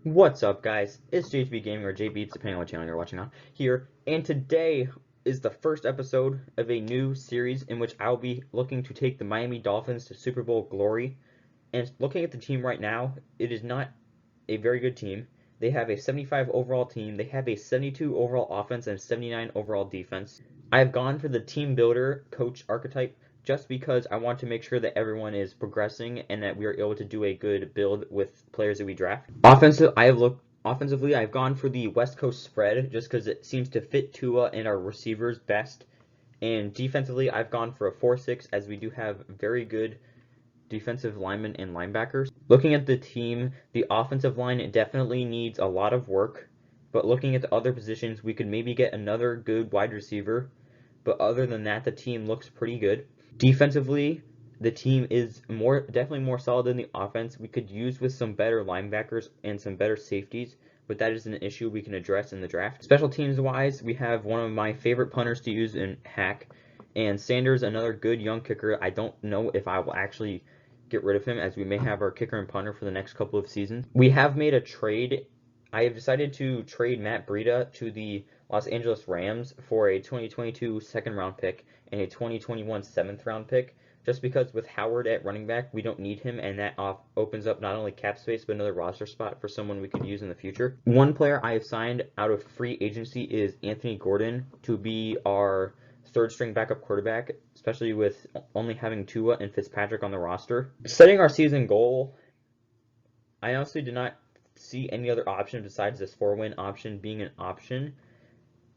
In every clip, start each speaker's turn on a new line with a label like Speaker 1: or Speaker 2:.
Speaker 1: What's up, guys? It's JB Gaming, or JB, depending on what channel you're watching on, here, and today is the first episode of a new series in which I'll be looking to take the Miami Dolphins to Super Bowl glory. And looking at the team right now, it is not a very good team. They have a 75 overall team, they have a 72 overall offense, and 79 overall defense. I have gone for the team builder coach archetype just because I want to make sure that everyone is progressing and that we are able to do a good build with players that we draft. Offensively, I've gone for the West Coast spread just because it seems to fit Tua and our receivers best. And defensively, I've gone for a 4-6 as we do have very good defensive linemen and linebackers. Looking at the team, the offensive line definitely needs a lot of work, but looking at the other positions, we could maybe get another good wide receiver. But other than that, the team looks pretty good. Defensively, the team is definitely more solid than the offense. We could use with some better linebackers and some better safeties, but that is an issue we can address in the draft. Special teams wise, we have one of my favorite punters to use in Hack, and Sanders, another good young kicker. I don't know if I will actually get rid of him, as we may have our kicker and punter for the next couple of seasons. We have made a trade. I have decided to trade Matt Breida to the Los Angeles Rams for a 2022 second round pick and a 2021 7th round pick, just because with Howard at running back, we don't need him, and that opens up not only cap space but another roster spot for someone we could use in the future. One player I have signed out of free agency is Anthony Gordon to be our third string backup quarterback, especially with only having Tua and Fitzpatrick on the roster. Setting our season goal, I honestly did not see any other option besides this 4-win option being an option.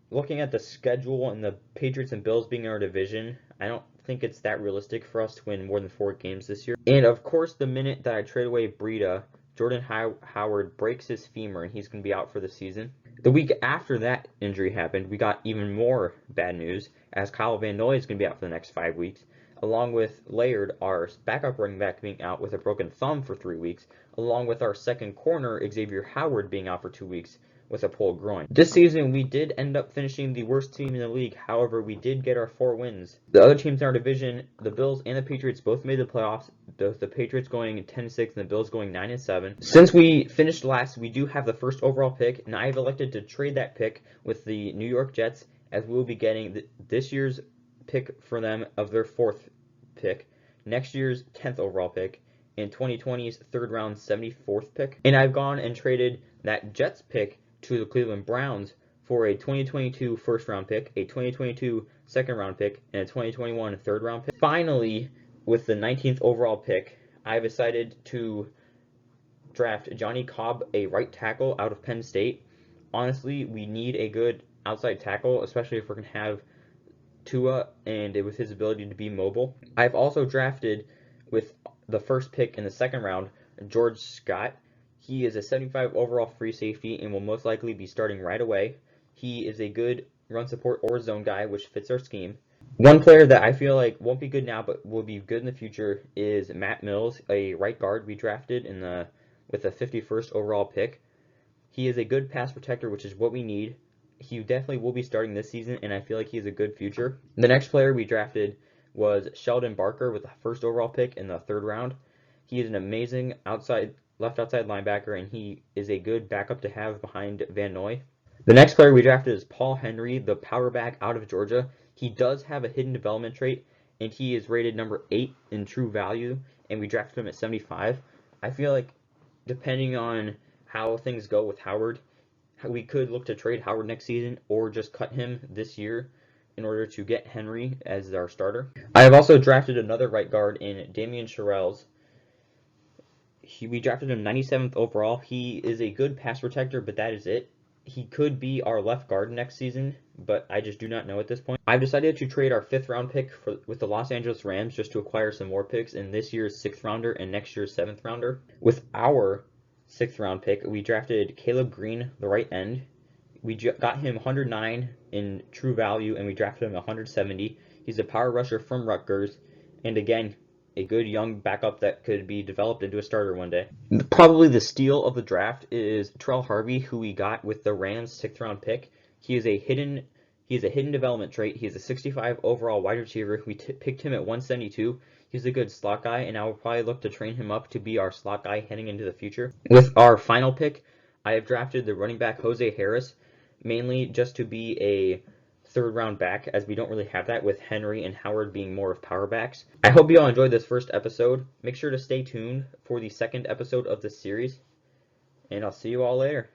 Speaker 1: Looking at the schedule and the Patriots and Bills being in our division, I don't think it's that realistic for us to win more than 4 games this year. And of course, the minute that I trade away Breida, Jordan Howard breaks his femur and he's going to be out for the season. The week after that injury happened, we got even more bad news, as Kyle Van Noy is going to be out for the next 5 weeks, along with Laird, our backup running back, being out with a broken thumb for 3 weeks, along with our second corner, Xavier Howard, being out for 2 weeks with a pulled groin. This season, we did end up finishing the worst team in the league. However, we did get our 4 wins. The other teams in our division, the Bills and the Patriots, both made the playoffs. The Patriots going 10-6 and the Bills going 9-7. Since we finished last, we do have the first overall pick, and I have elected to trade that pick with the New York Jets, as we will be getting this year's pick for them of their 4th pick, next year's 10th overall pick, and 2020's 3rd round 74th pick. And I've gone and traded that Jets pick to the Cleveland Browns for a 2022 first round pick, a 2022 second round pick, and a 2021 third round pick. Finally, with the 19th overall pick, I've decided to draft Johnny Cobb, a right tackle out of Penn State. Honestly, we need a good outside tackle, especially if we're going to have Tua and with his ability to be mobile. I've also drafted, with the first pick in the second round, George Scott. He is a 75 overall free safety and will most likely be starting right away. He is a good run support or zone guy, which fits our scheme. One player that I feel like won't be good now but will be good in the future is Matt Mills, a right guard we drafted with a 51st overall pick. He is a good pass protector, which is what we need. He definitely will be starting this season, and I feel like he has a good future. The next player we drafted was Sheldon Barker with the first overall pick in the 3rd round. He is an amazing left outside linebacker, and he is a good backup to have behind Van Noy. The next player we drafted is Paul Henry, the power back out of Georgia. He does have a hidden development trait, and he is rated number 8 in true value, and we drafted him at 75. I feel like, depending on how things go with Howard, we could look to trade Howard next season or just cut him this year in order to get Henry as our starter. I have also drafted another right guard in Damian Sherrills. We drafted him 97th overall. He is a good pass protector, but that is it. He could be our left guard next season, but I just do not know at this point. I've decided to trade our 5th round pick with the Los Angeles Rams just to acquire some more picks in this year's 6th rounder and next year's 7th rounder. With our 6th round pick, we drafted Caleb Green, the right end. We got him 109 in true value, and we drafted him 170. He's a power rusher from Rutgers, and again, a good young backup that could be developed into a starter one day. Probably the steal of the draft is Terrell Harvey, who we got with the Rams' 6th round pick. He is a hidden development trait. He is a 65 overall wide receiver. We picked him at 172. He's a good slot guy, and I will probably look to train him up to be our slot guy heading into the future. With our final pick, I have drafted the running back Jose Harris, mainly just to be a third round back, as we don't really have that with Henry and Howard being more of power backs. I hope you all enjoyed this first episode. Make sure to stay tuned for the second episode of this series, and I'll see you all later.